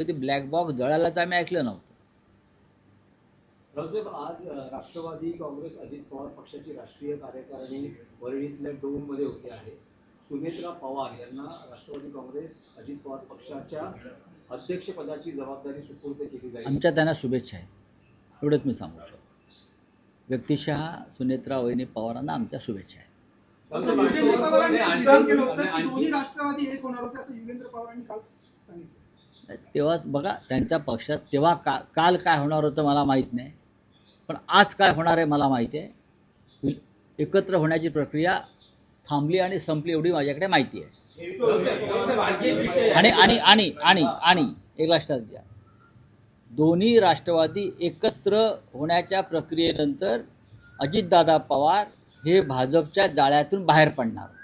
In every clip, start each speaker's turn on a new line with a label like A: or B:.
A: कधी black box जळायलाच आम्ही ऐकलं नव्हतं.
B: रावसाहेब, आज राष्ट्रवादी काँग्रेस अजित पवार पक्षाची राष्ट्रीय कार्यकारिणी वरळीतल्या डोममध्ये होते आहे. सुनेत्रा पवार यांना राष्ट्रवादी काँग्रेस अजित पवार पक्षाच्या अध्यक्षपदाची जबाबदारी सुपूर्द केली जाईल.
A: आमच्या त्यांना शुभेच्छा आहेत, एवढंच मी सांगू शकतो. व्यक्तिशः सुनेत्रा वहिनी पवारांना आमच्या शुभेच्छा आहेत.
C: राष्ट्रवादी एक होणार होते असं युगेंद्र पवारांनी काल सांगितलं.
A: तेव्हाच बघा त्यांच्या पक्षात तेव्हा काल काय होणार होतं मला माहीत नाही, पण आज काय होणार आहे मला माहिती आहे. एकत्र होण्याची प्रक्रिया थांबली आणि संपली एवढी माझ्याकडे माहिती आहे. आणि आणि आणि आणि आणि एक लक्षात घ्या, दोन्ही राष्ट्रवादी एकत्र होण्याच्या प्रक्रियेनंतर अजितदादा पवार हे भाजपच्या जाळ्यातून बाहेर पडणार होते.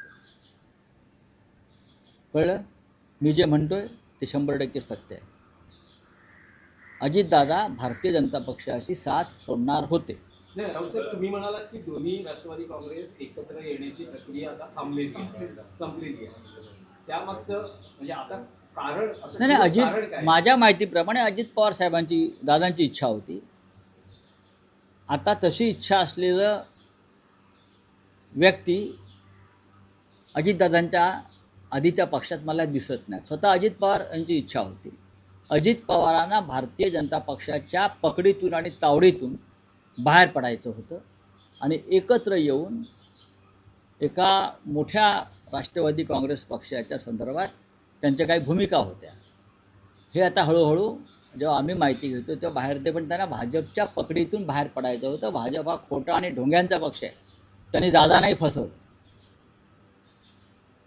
A: कळलं? मी जे म्हणतोय ते 100% सत्य आहे. अजितदादा भारतीय जनता पक्षाची साथ सोडणार होते.
B: नाही रावसाहेब, तुम्ही म्हणालात की दोन्ही राष्ट्रवादी काँग्रेस एकत्र येण्याची प्रक्रिया आता थांबलेली आहे, संपलेली आहे. त्यामागचं म्हणजे आता कारण
A: नाही, अजित माझ्या माहितीप्रमाणे अजित पवार साहेबांची दादांची इच्छा होती. आता तशी इच्छा असलेलं व्यक्ती अजितदादांच्या आधीच्या पक्षात मला दिसत नाही. स्वतः अजित पवार यांची इच्छा होती. अजित पवारांना भारतीय जनता पक्षाच्या पकडीतून आणि तावडीतून बाहेर पडायचं होतं आणि एकत्र येऊन एका मोठ्या राष्ट्रवादी काँग्रेस पक्षाच्या संदर्भात त्यांच्या काही भूमिका होत्या. हे आता हळूहळू जेव्हा आम्ही माहिती घेतो तेव्हा बाहेर ते, पण त्यांना भाजपच्या पकडीतून बाहेर पडायचं होतं. भाजप हा खोटा आणि ढोंग्यांचा पक्ष आहे. त्यांनी दादांनाही फसवलं,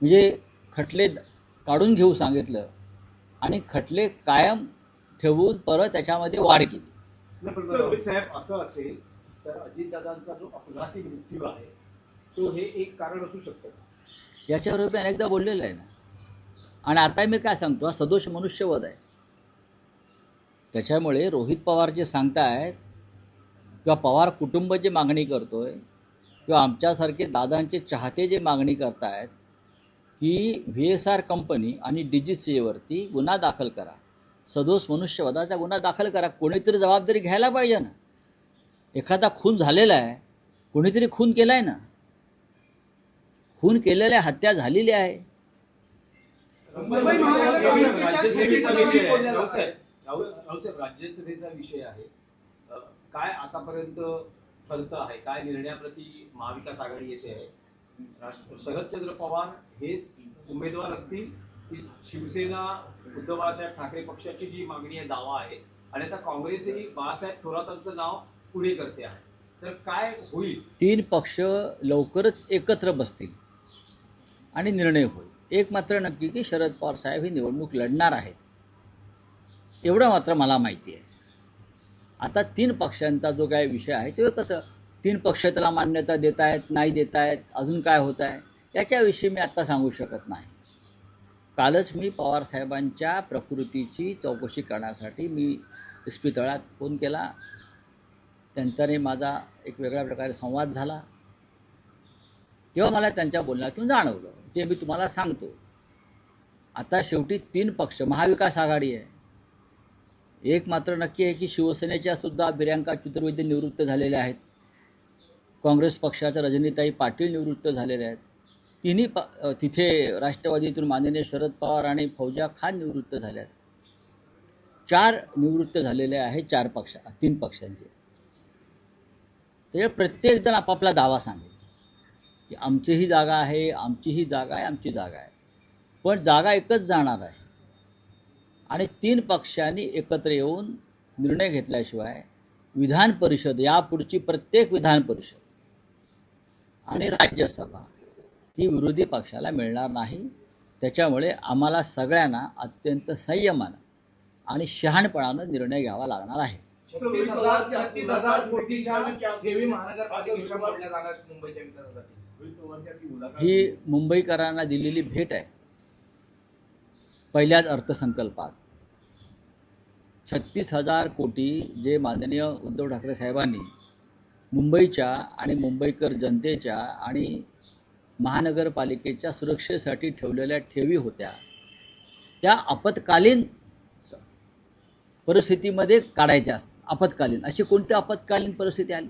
A: म्हणजे खटले काढून घेऊ सांगितलं आणि खटले कायम ठेवून परत त्याच्यामध्ये वाढ केली.
B: साहेब, असं असेल तर अजितदादांचा जो अपघाती मृत्यू आहे तो हे एक कारण असू शकतं.
A: याच्यावर मी अनेकदा बोललेलं आहे ना. आणि आता मी काय सांगतो, हा सदोष मनुष्यवध आहे. त्याच्यामुळे रोहित पवार जे सांगतायत किंवा पवार कुटुंब जे मागणी करतोय किंवा आमच्यासारखे दादांचे चाहते जे मागणी करतायत की VSR कंपनी आणि DGCAवरती गुन्हा दाखल करा, सदोष मनुष्यवधाचा गुन्हा दाखल करा. कोणीतरी जबाबदारी घ्यायला पाहिजे ना. एखादा खून झालेला आहे, कोणीतरी खून केला आहे ना. खून केलेल्या हत्या झालेली आहे.
B: राज्यसभेचा विषय आहे. काय आतापर्यंत ठरतं आहे, काय निर्णयाप्रती महाविकास आघाडी येते आहे? शरदचंद्र पवार हेच उमेदवार असतील की शिवसेना उद्धव बाळासाहेब ठाकरे पक्षाची जी मागणी आहे, दावा आहे, आणि आता काँग्रेसही बाळासाहेब थोरातांचं नाव पुढे करते आहे, तर काय होईल?
A: 3 पक्ष लवकरच एकत्र बसतील आणि निर्णय होईल. एक मात्र नक्की की शरद पवार साहेब ही निवडणूक लढणार आहेत, एवढं मात्र मला माहिती आहे. आता 3 पक्षांचा जो काय विषय आहे तो एकत्र, 3 पक्ष त्याला मान्यता देत आहेत, नाही देत आहेत, अजून काय होत आहे याच्याविषयी मी आत्ता सांगू शकत नाही. कालच मी पवारसाहेबांच्या प्रकृतीची चौकशी करण्यासाठी मी इस्पितळात फोन केला. त्यांच्याने माझा एक वेगळ्या प्रकारे संवाद झाला. तेव्हा मला त्यांच्या बोलण्यातून जाणवलं, ते मी तुम्हाला सांगतो. आता शेवटी 3 पक्ष महाविकास आघाडी आहे. एक मात्र नक्की आहे की शिवसेनेच्या सुद्धा बिर्यांका चतुर्वेदी निवृत्त झालेल्या आहेत. काँग्रेस पक्षाच्या रजनीताई पाटील निवृत्त झालेल्या आहेत. तिथे राष्ट्रवादीतून माननीय शरद पवार आणि फौजा खान निवृत्त झाल्या आहेत. 4 निवृत्त झालेले आहे 3 पक्षांचे. त्यामुळे प्रत्येकजण आपापला दावा सांगेल की आमची ही जागा आहे, आमची ही जागा आहे, आमची जागा आहे. पण जागा एकच जाणार आहे आणि 3 पक्षांनी एकत्र येऊन निर्णय घेतल्याशिवाय विधान परिषद, यापुढची प्रत्येक विधान परिषद आणि राज्यसभा ही विरोधी पक्षाला मिळणार नाही. त्याच्यामुळे आम्हाला सगळ्यांना अत्यंत संयमानं आणि शहाणपणानं निर्णय घ्यावा लागणार आहे.
C: 36,000 कोटीच्या ठेवी महानगरपालिकेच्या पडल्या जाणार मुंबईच्या विकासासाठी.
A: ही मुंबईकरांना दिलेली भेट आहे. पहिल्याच अर्थसंकल्पात 36,000 कोटी जे माननीय उद्धव ठाकरे साहेबांनी मुंबईच्या आणि मुंबईकर जनतेच्या आणि महानगरपालिकेच्या सुरक्षेसाठी ठेवलेल्या ठेवी होत्या, त्या आपत्कालीन परिस्थितीमध्ये काढायच्या असतात, आपत्कालीन. अशी कोणती आपत्कालीन परिस्थिती आली?